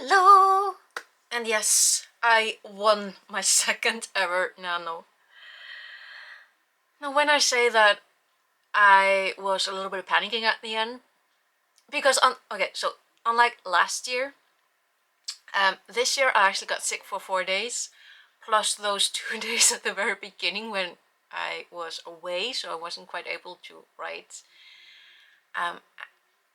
Hello! And yes, I won my second ever Nano. Now when I say that I was a little bit panicking at the end, because unlike last year, this year I actually got sick for 4 days, plus those 2 days at the very beginning when I was away, so I wasn't quite able to write.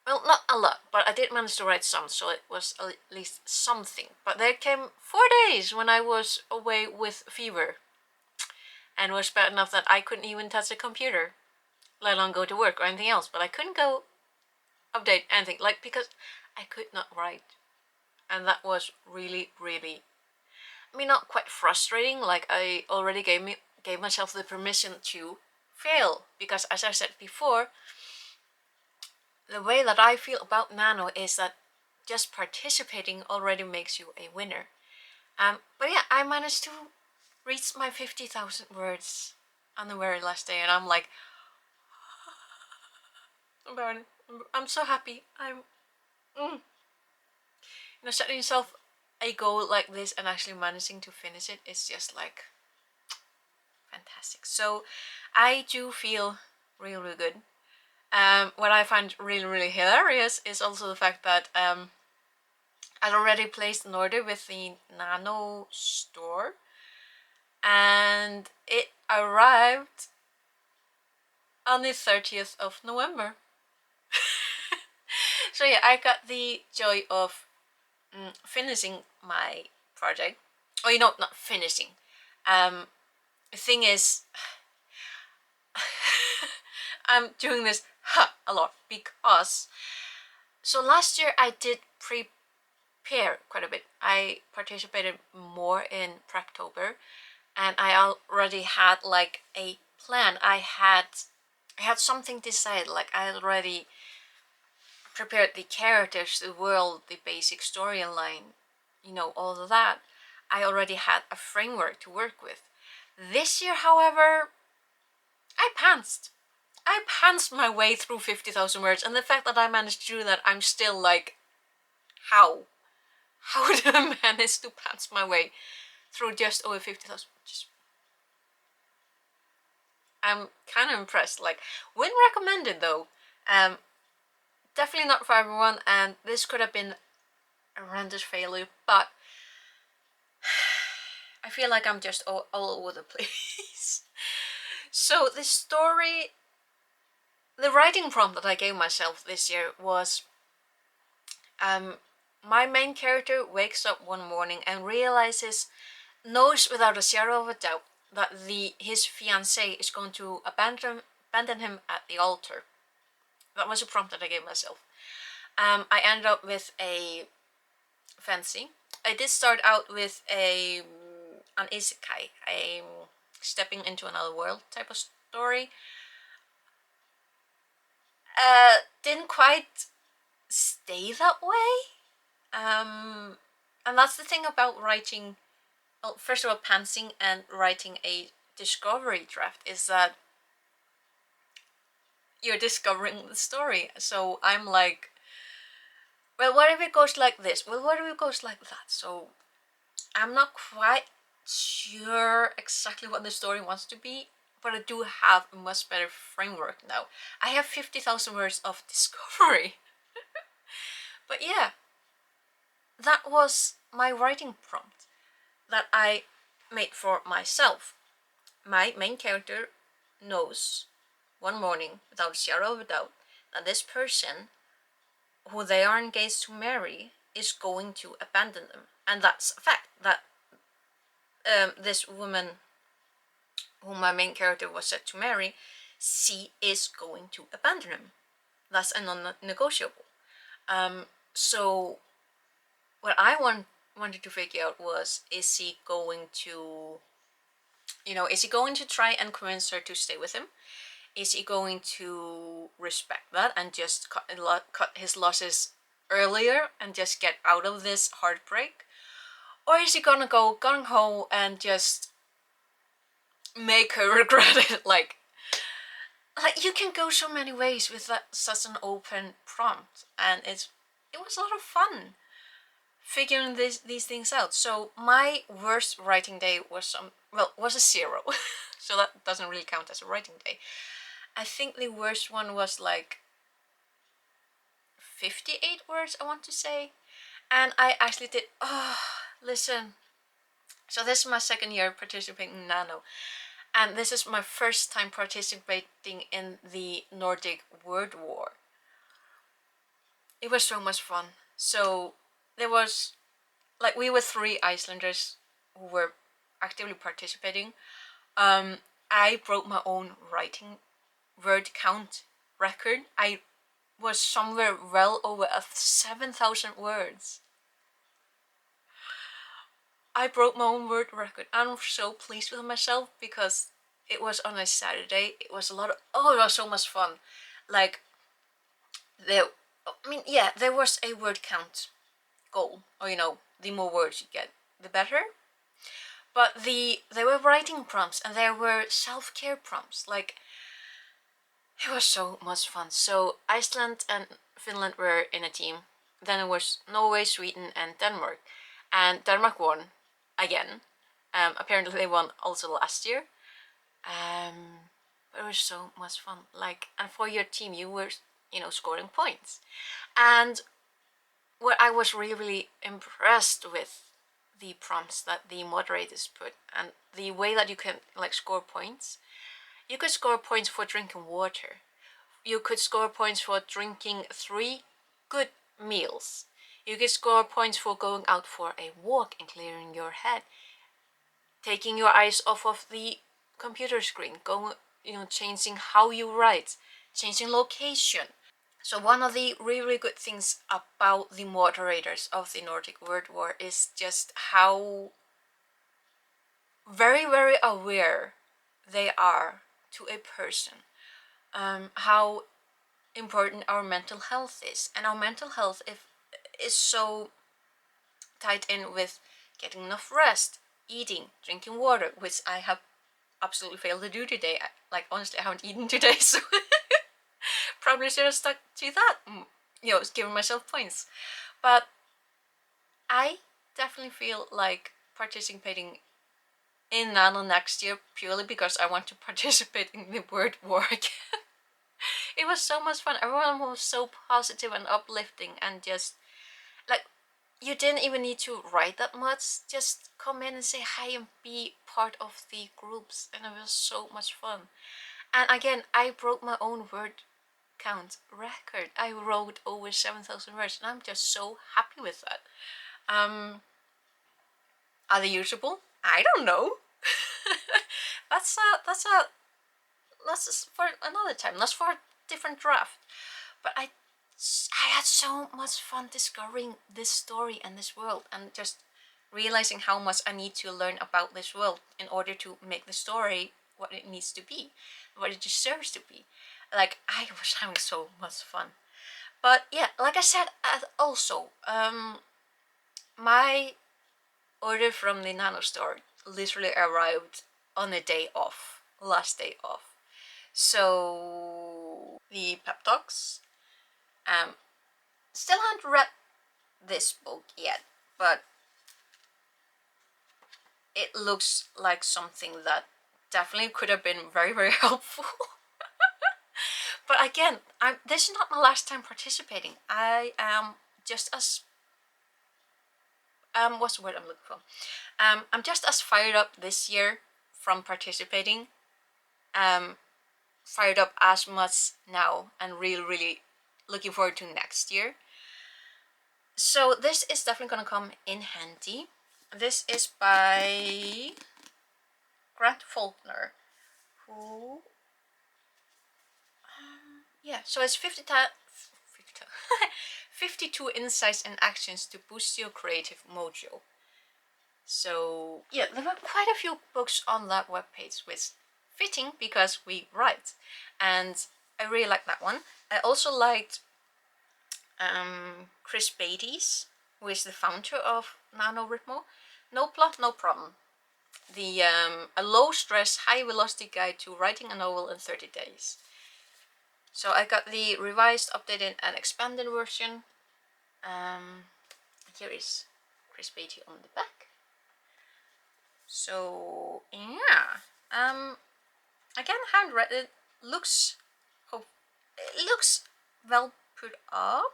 Well, not a lot, but I did manage to write some, so it was at least something. But there came 4 days when I was away with fever, and was bad enough that I couldn't even touch the computer, let alone go to work or anything else. But I couldn't go update anything, like, because I could not write. And that was really, really, I mean, not quite frustrating, like I already gave myself the permission to fail, because as I said before, the way that I feel about Nano is that just participating already makes you a winner. But yeah, I managed to reach my 50,000 words on the very last day, and I'm like, I'm so happy. Setting yourself a goal like this and actually managing to finish it is just like fantastic. So I do feel really, really good. What I find really, really hilarious is also the fact that I'd already placed an order with the Nano store, and it arrived on the 30th of November. So yeah, I got the joy of finishing my project. Oh, not finishing. The thing is, I'm doing this a lot because, so last year I did prepare quite a bit. I participated more in Practober, and I already had like a plan. I had something decided, like I already prepared the characters, the world, the basic storyline, all of that. I already had a framework to work with. This year, however, I pantsed my way through 50,000 words, and the fact that I managed to do that, I'm still like, how did I manage to pants my way through just over 50,000 words? I'm kind of impressed. Like, wouldn't recommend it though. Definitely not for everyone, and this could have been a horrendous failure, but I feel like I'm just all over the place. So the story, the writing prompt that I gave myself this year was, my main character wakes up one morning and knows without a shadow of a doubt that his fiancée is going to abandon him at the altar. That was a prompt that I gave myself. I ended up with a fantasy. I did start out with an isekai, a stepping into another world type of story. Didn't quite stay that way. And that's the thing about writing, well, first of all, pantsing and writing a discovery draft, is that you're discovering the story. So I'm like, well, what if it goes like this? Well, what if it goes like that? So I'm not quite sure exactly what the story wants to be, but I do have a much better framework now. I have 50,000 words of discovery. But yeah, that was my writing prompt that I made for myself. My main character knows one morning, without a shadow of a doubt, that this person who they are engaged to marry is going to abandon them. And that's a fact, that this woman whom my main character was set to marry, she is going to abandon him. That's a non-negotiable. So what I wanted to figure out was, is he going to try and convince her to stay with him? Is he going to respect that and just cut his losses earlier and just get out of this heartbreak? Or is he gonna go gung-ho and just make her regret it? Like you can go so many ways with such an open prompt, and it was a lot of fun figuring these things out. So my worst writing day was was a 0. So that doesn't really count as a writing day. I think the worst one was like 58 words, I want to say. And I actually did, listen. So this is my second year participating in Nano. And this is my first time participating in the Nordic WordWar. It was so much fun. So there was, like, we were 3 Icelanders who were actively participating. I broke my own writing word count record. I was somewhere well over 7,000 words. I broke my own word record. I'm so pleased with myself because it was on a Saturday. It was a lot of, it was so much fun. Like, there was a word count goal. Or, the more words you get, the better. But there were writing prompts and there were self-care prompts. Like, it was so much fun. So Iceland and Finland were in a team. Then it was Norway, Sweden, and Denmark. And Denmark won again. Apparently they won also last year. But it was so much fun. Like, and for your team, you were, scoring points. And what I was really, really impressed with the prompts that the moderators put and the way that you can, like, score points. You could score points for drinking water. You could score points for drinking 3 good meals. You could score points for going out for a walk and clearing your head. Taking your eyes off of the computer screen. Going, changing how you write. Changing location. So one of the really, really good things about the moderators of the Nordic WordWar is just how very, very aware they are to a person. How important our mental health is. And our mental health is so tied in with getting enough rest, eating, drinking water, which I have absolutely failed to do today. Like, honestly, I haven't eaten today, so probably should have stuck to that, giving myself points. But I definitely feel like participating in Nano next year purely because I want to participate in the word war again. It was so much fun. Everyone was so positive and uplifting, and just like, you didn't even need to write that much. Just come in and say hi and be part of the groups, and it was so much fun. And again, I broke my own word count record. I wrote over 7,000 words, and I'm just so happy with that. Are they usable? I don't know. that's for another time. That's for a different draft. But I had so much fun discovering this story and this world, and just realizing how much I need to learn about this world in order to make the story what it needs to be, what it deserves to be. Like, I was having so much fun. But yeah, like I said, also, my order from the Nano store literally arrived on the day off, last day off. So the pep talks, still haven't read this book yet, but it looks like something that definitely could have been very, very helpful. But again, this is not my last time participating. I am just as what's the word I'm looking for? I'm just as fired up this year from participating. Fired up as much now, and really, really looking forward to next year. So this is definitely gonna come in handy. This is by Grant Faulkner, who yeah, so it's 52 insights and actions to boost your creative mojo. So yeah, there were quite a few books on that webpage, which fitting because we write, and I really like that one. I also liked Chris Beatty's, who is the founder of NaNoWriMo. No plot, no problem. The a low-stress, high-velocity guide to writing a novel in 30 days. So I got the revised, updated, and expanded version. Here is Chris Beatty on the back. So yeah, again, haven't read it. It looks well put up,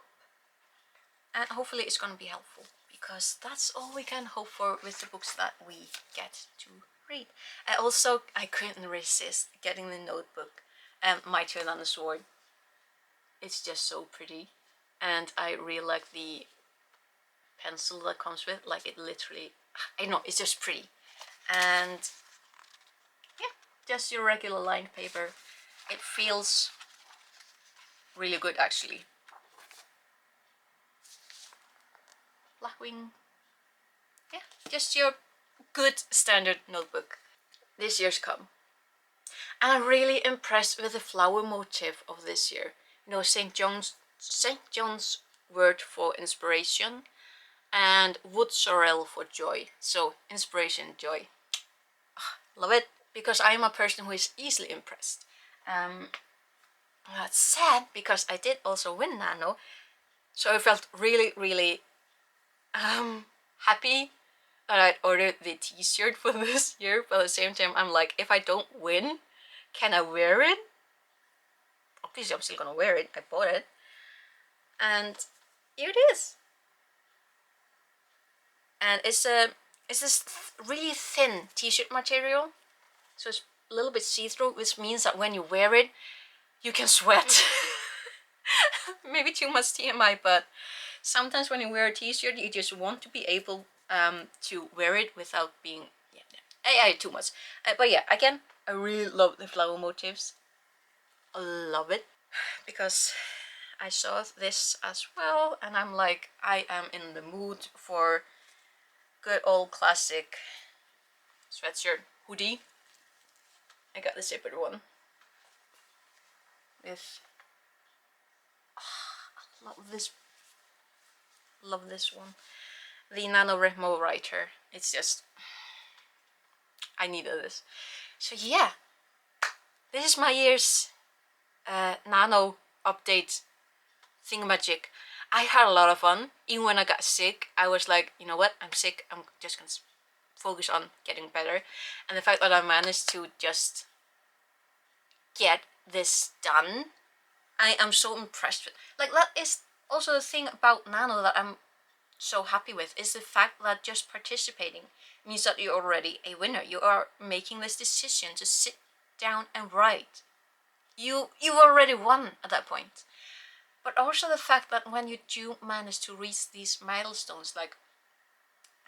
and hopefully it's gonna be helpful, because that's all we can hope for with the books that we get to read. I couldn't resist getting the notebook, My Two on the Sword. It's just so pretty, and I really like the pencil that comes with. Like, it literally, I know, it's just pretty. And yeah, just your regular lined paper. It feels really good, actually. Blackwing. Yeah, just your good standard notebook. This year's come. And I'm really impressed with the flower motif of this year. You know, St. John's wort for inspiration, and wood sorrel for joy. So inspiration, joy. Love it, because I'm a person who is easily impressed. That's sad, because I did also win Nano, so I felt really, really happy that I'd ordered the t-shirt for this year, but at the same time I'm like, if I don't win, can I wear it? Obviously I'm still gonna wear it, I bought it. And here it is. And it's this really thin t-shirt material, so it's a little bit see-through, which means that when you wear it, you can sweat. Maybe too much TMI, but sometimes when you wear a t-shirt, you just want to be able to wear it without being, too much. But yeah, again, I really love the flower motifs. I love it, because I saw this as well, and I'm like, I am in the mood for good old classic sweatshirt, hoodie. I got the zippered one with, I love this one, the NaNoWriMo writer. It's just, I needed this. So yeah, this is my year's Nano update thingamajig. I had a lot of fun. Even when I got sick, I was like, you know what, I'm sick, I'm just gonna focus on getting better. And the fact that I managed to just get this done, I am so impressed with. Like, that is also the thing about Nano that I'm so happy with, is the fact that just participating means that you're already a winner. You are making this decision to sit down and write. You already won at that point. But also the fact that when you do manage to reach these milestones, like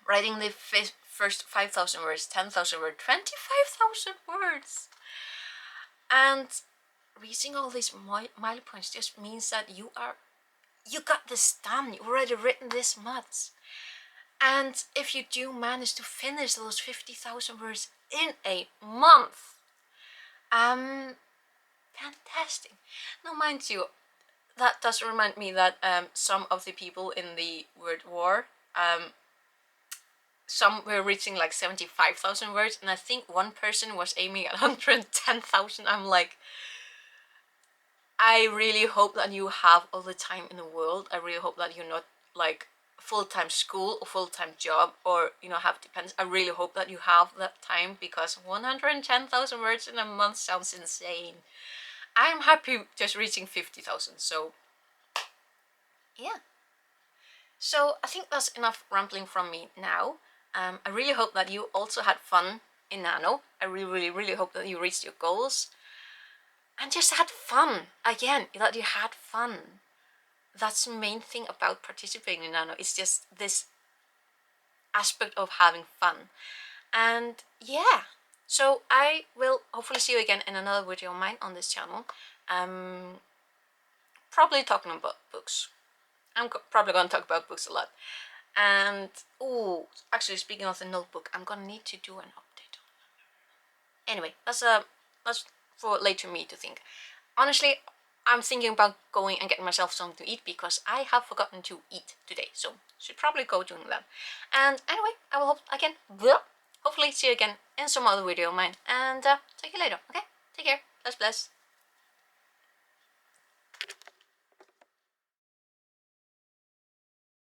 writing the first 5,000 words, 10,000 words, 25,000 words, and reaching all these milestones just means that you got this done. You've already written this much. And if you do manage to finish those 50,000 words in a month, fantastic. Now, mind you, that does remind me that some of the people in the WordWar, some were reaching like 75,000 words, and I think one person was aiming at 110,000. I'm like, I really hope that you have all the time in the world. I really hope that you're not like full-time school or full-time job, or have dependents. I really hope that you have that time, because 110,000 words in a month sounds insane. I'm happy just reaching 50,000, so yeah. So I think that's enough rambling from me now. I really hope that you also had fun in Nano. I really, really hope that you reached your goals and just had fun. Again, that you had fun. That's the main thing about participating in Nano. It's just this aspect of having fun. And yeah, so I will hopefully see you again in another video of mine on this channel. Probably talking about books. I'm probably going to talk about books a lot. And oh, actually, speaking of the notebook, I'm gonna need to do an update on that. Anyway, that's for later me to think. Honestly, I'm thinking about going and getting myself something to eat, because I have forgotten to eat today, so should probably go doing that. And anyway, I will hopefully see you again in some other video of mine, and talk to you later. Okay, take care. Bless.